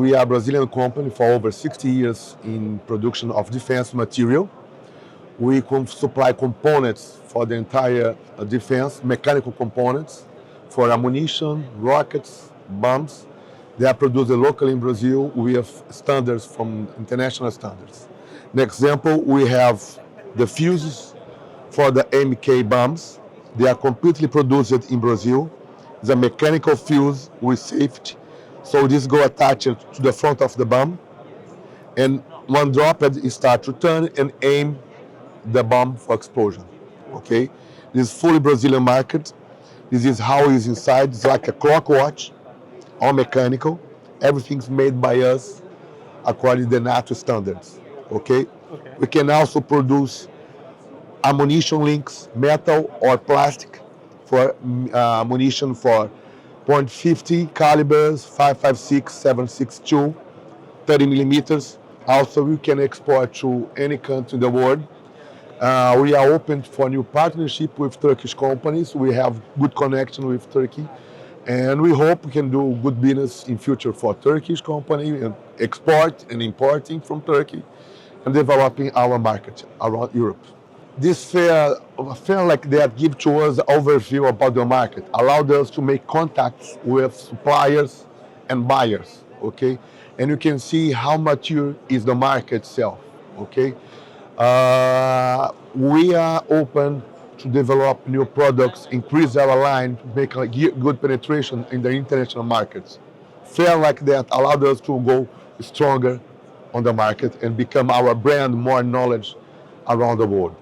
we are a Brazilian company for over 60 years in production of defense material. We supply components for the entire defense, mechanical components for ammunition, rockets, bombs. They are produced locally in Brazil with standards from international standards. An example, we have the fuses for the MK bombs. They are completely produced in Brazil. It's a mechanical fuse with safety. So this go attached to the front of the bomb, and one drop it start to turn and aim the bomb for explosion. Okay, this is fully Brazilian market. This is how it is inside. It's like a clock watch, all mechanical. Everything's made by us according to the NATO standards. Okay, we can also produce ammunition links, metal or plastic, for ammunition for .50 calibers, 5.56, 7.62, 30 millimeters. Also, we can export to any country in the world. We are open for new partnership with Turkish companies. We have good connection with Turkey, and we hope we can do good business in future for Turkish company and export and importing from Turkey and developing our market around Europe. This fair like that give to us an overview about the market, allowed us to make contacts with suppliers and buyers, okay? And you can see how mature is the market itself, okay? We are open to develop new products, increase our line, make a good penetration in the international markets. Fair like that allowed us to go stronger on the market and become our brand more knowledge around the world.